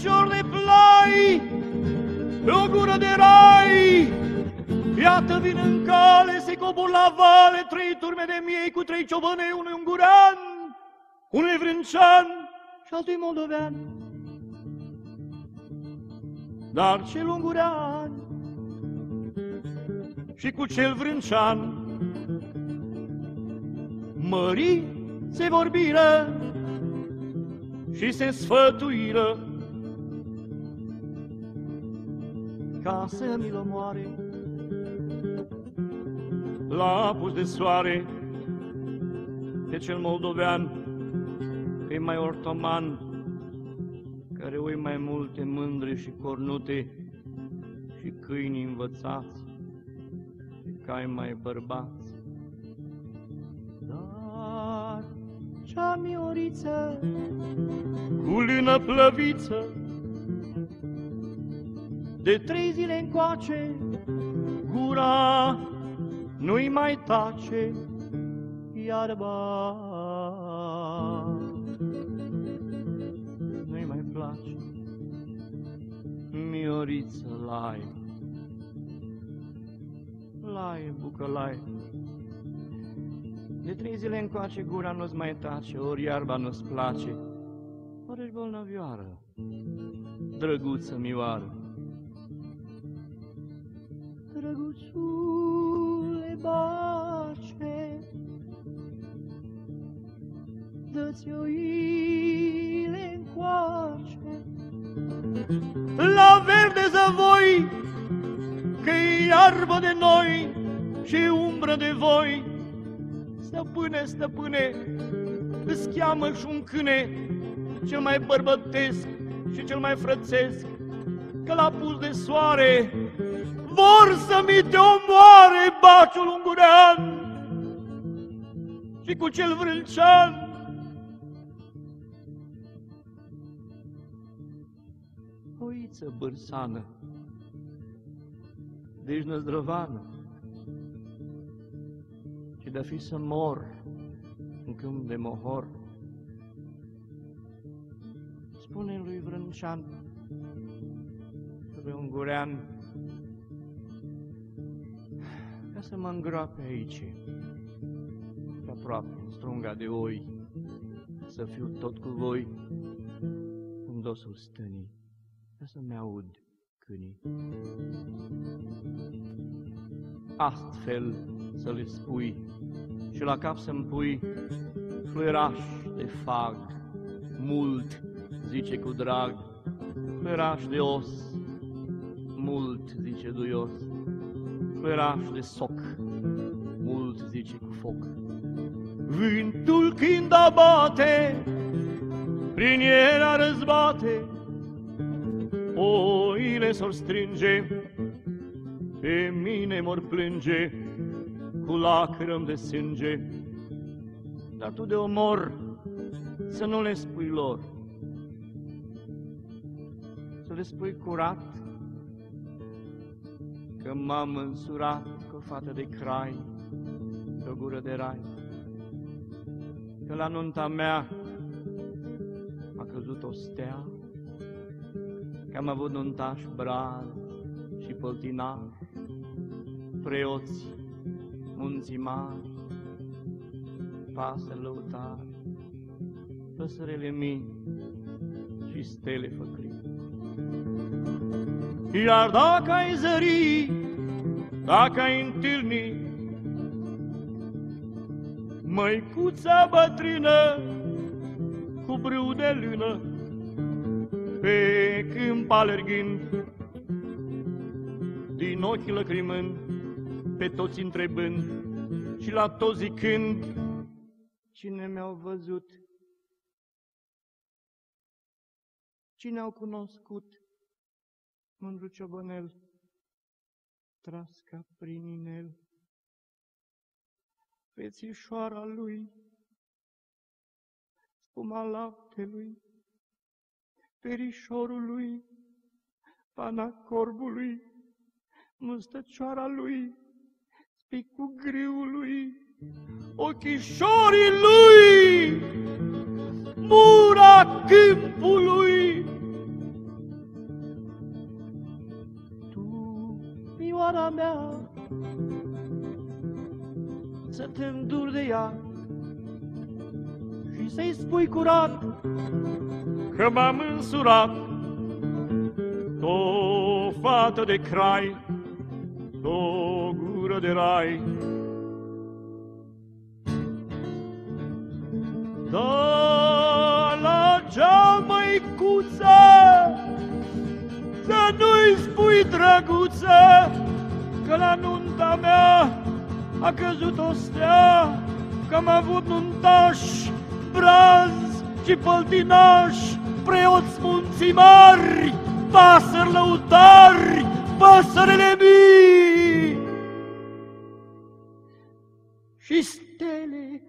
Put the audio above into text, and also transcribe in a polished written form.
picior de plai, pe o gură de rai. Iată vin în cale, se cobor la vale 3 turme de miei cu 3 ciobănei, unul ungurean, unul vrâncean și altul moldovean. Dar cel ungurean și cu cel vrâncean mării se vorbiră și se sfătuiră ca să mi-l omoare la apus de soare pe cel moldovean, că e mai ortoman, care oi mai multe mândre și cornute și câini învățați și cai mai bărbați. Dar cea mioriță cu lână plăviță de 3 zile încoace gura nu-i mai tace iarba, nu-i mai place. Mioriță, lai, lai, bucălai, de 3 zile încoace gura nu-ți mai tace, ori iarba nu-ți place, ori ești bolnăvioară, drăguță mioară. Drăguțule bace, dă-ți oile încoace la verde zăvoi, că-i iarbă de noi și umbră de voi. Stăpâne, stăpâne, îți cheamă și un câine, cel mai bărbătesc și cel mai frățesc, că la pus de soare vor să mi te omoare baciul ungurean și cu cel vrâncean. Oiță bârsană, deci năzdrăvană, și de-a fi să mor în câmp de mohor, spune lui vrâncean, lui ungurean, ca să mă îngroape aici, pe aproape, în strunga de oi, să fiu tot cu voi în dosul stânii, ca să-mi aud câinii. Astfel să le spui și la cap să-mi pui fluieraș de fag, mult, zice cu drag, fluieraș de os, mult, zice duios, fluieraș de soc, mult, zice cu foc. Vântul când abate, prin el răzbate, oile s-or strânge, pe mine mor plânge, cu lacrimi de sânge. Dar tu de omor să nu le spui lor, să le spui curat, că m-am însurat cu o fată de crai, pe o gură de rai, că la nunta mea a căzut o stea, că am avut nuntași bravi și păltinari, preoți, munții mari, pasări lăutari, păsărele mii și stele făcrii. Iar dacă ai zări, dacă ai întâlni măicuța bătrână cu brâu de lână, pe câmp alergând, din ochi lăcrimând, pe toți întrebând și la toți zicând, cine mi-au văzut, cine au cunoscut, mândru ciobănel, tras ca prin inel, fețișoara lui, spuma laptelui, perișorul lui, pana corbului, mustăcioara lui, spicul grâului, ochișorii lui, mura câmpului, țara mea, să te înduri de ea și să-i spui curat că m-am însurat. O fată de crai, o gură de rai, da la geam, măicuță, să nu-i spui, drăguță, că la nunta mea a căzut o stea, că am avut nuntași, braz și păltinași, preoți munții mari, pasări lăutari, păsările mii și stele